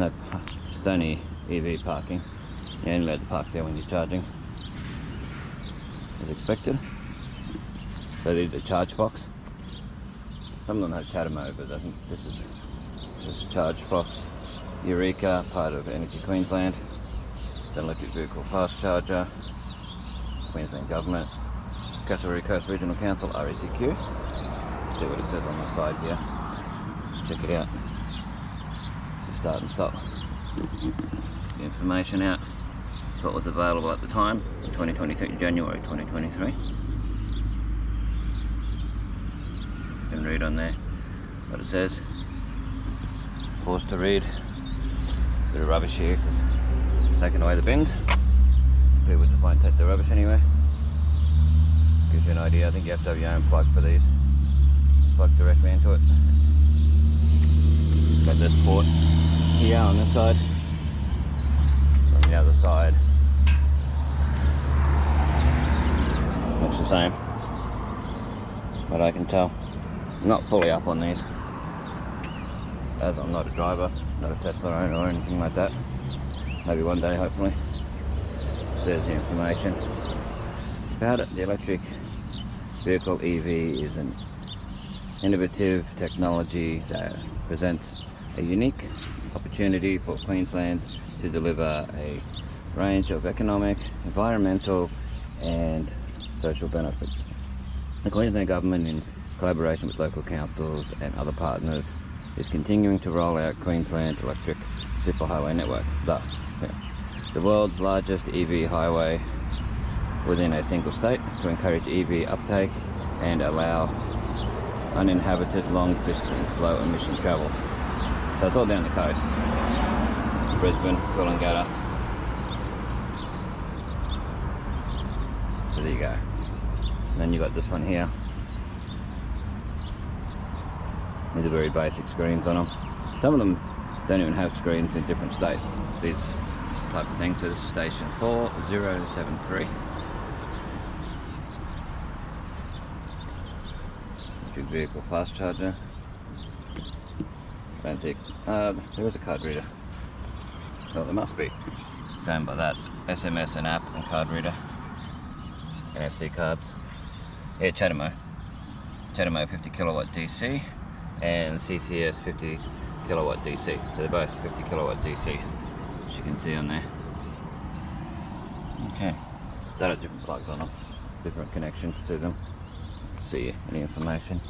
No, it's only EV parking. You're only allowed to park there when you're charging, as expected. So these are ChargeFox. Some of them have CHAdeMO, but I think this is just ChargeFox. Eureka, part of Energy Queensland. The electric vehicle fast charger. Queensland Government. Kasserine Coast Regional Council, RECQ. See what it says on the side here. Let's check it out. So start and stop. The information out. What was available at the time, 2023, January 2023. You can read on there what it says. Pause to read. Bit of rubbish here, taking away the bins. People just won't take the rubbish anyway. Just gives you an idea. I think you have to have your own plug for these. Plug directly into it. Got this port here on this side. On the other side, looks the same, but I can tell. I'm not fully up on these, as I'm not a driver, not a Tesla owner or anything like that. Maybe one day, hopefully. So there's the information about it. The electric vehicle EV is an innovative technology that presents a unique opportunity for Queensland to deliver a range of economic, environmental and social benefits. The Queensland Government, in collaboration with local councils and other partners, is continuing to roll out Queensland Electric Superhighway Network, the world's largest EV highway within a single state, to encourage EV uptake and allow uninhabited long-distance, low-emission travel. So it's all down the coast. Brisbane, Coolangatta. So there you go. And then you got this one here. These are very basic screens on them. Some of them don't even have screens in different states. These type of things. So this is station 4073. Electric vehicle fast charger. I don't see. There is a card reader. Well, there must be. Going by that, SMS and app and card reader. NFC cards. Yeah, CHAdeMO. CHAdeMO 50 kilowatt DC and CCS 50 kilowatt DC. So they're both 50 kilowatt DC, as you can see on there. Okay. They have different plugs on them, different connections to them. Let's see any information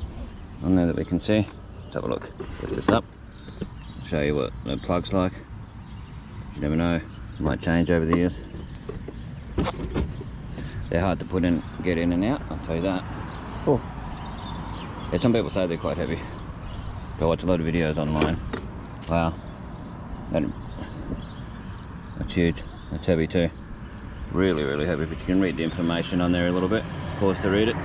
on there that we can see. Let's have a look. Set this up. Show you what the plug's like. You never know, it might change over the years. They're hard to put in, get in and out, I'll tell you that. Oh. Yeah, some people say they're quite heavy. I watch a lot of videos online. Wow. That's huge. That's heavy too. Really, really heavy, but you can read the information on there a little bit. Pause to read it.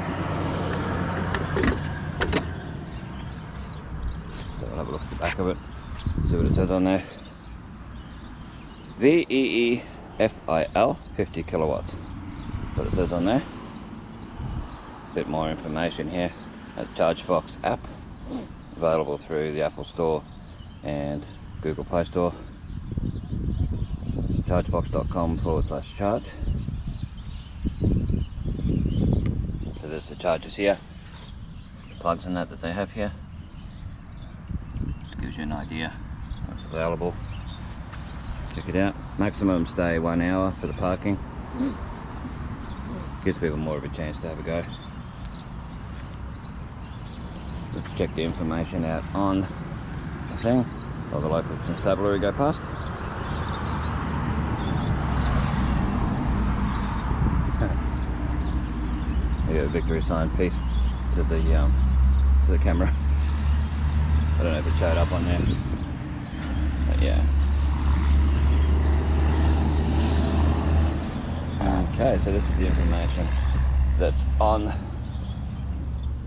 So I'll have a look at the back of it. See what it says on there. VEEFIL 50 kilowatts. That's what it says on there. A bit more information here. A ChargeFox app available through the Apple Store and Google Play Store. Chargefox.com/charge. So there's the chargers here, the plugs and that they have here. Just gives you an idea what's available. Check it out. Maximum stay 1 hour for the parking. Gives people more of a chance to have a go. Let's check the information out on the thing while the local constabulary go past. Yeah, a victory sign piece to the camera. I don't know if it showed up on there, but yeah. Okay, so this is the information that's on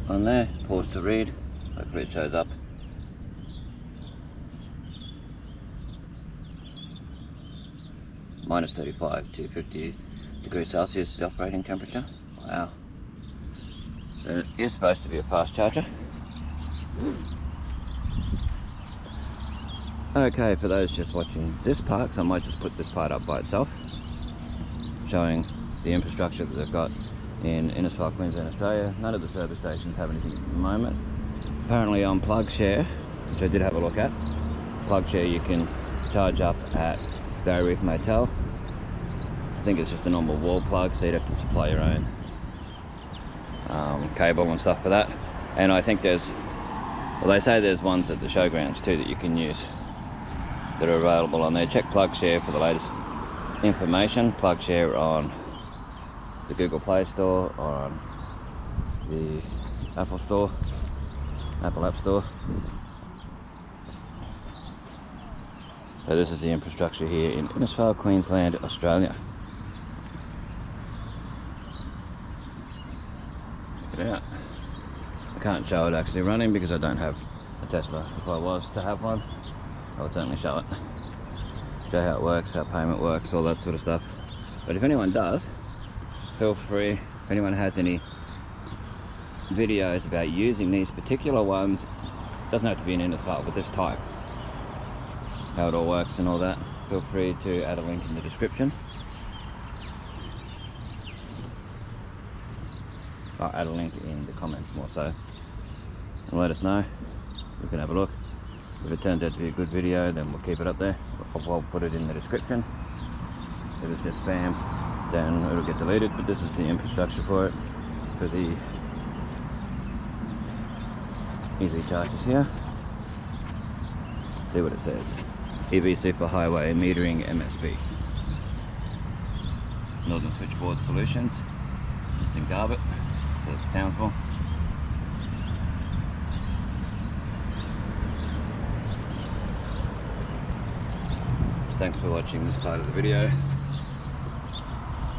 there. Pause to read. Hopefully it shows up. Minus 35 to 50 degrees Celsius is the operating temperature. Wow. So it is supposed to be a fast charger. Okay, for those just watching this part, 'cause I might just put this part up by itself, showing the infrastructure that they've got in Innisfail, Queensland, Australia. None of the service stations have anything at the moment. Apparently on PlugShare, which I did have a look at, PlugShare you can charge up at Barrier Reef Motel. I think it's just a normal wall plug, so you'd have to supply your own cable and stuff for that. And I think there's, well, they say there's ones at the showgrounds too that you can use that are available on there. Check PlugShare for the latest information. PlugShare on the Google Play Store or on the Apple Store, Apple App Store. So this is the infrastructure here in Innisfail, Queensland, Australia. Check it out. I can't show it actually running because I don't have a Tesla. If I was to have one, I would certainly show it. Show how it works, how payment works, all that sort of stuff. But if anyone does, feel free. If anyone has any videos about using these particular ones, doesn't have to be an Innisfail, but this type, how it all works and all that, feel free to add a link in the description. I'll add a link in the comments more so, and let us know. We can have a look. If it turns out to be a good video, then we'll keep it up there. I'll put it in the description. If it's just spam, then it'll get deleted. But this is the infrastructure for it, for the EV chargers here. See what it says. EV Superhighway Metering MSP. Northern Switchboard Solutions. It's in Garbutt, so it's Townsville. Thanks for watching this part of the video.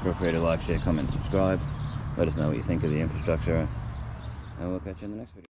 Feel free to like, share, comment, subscribe. Let us know what you think of the infrastructure, and we'll catch you in the next video.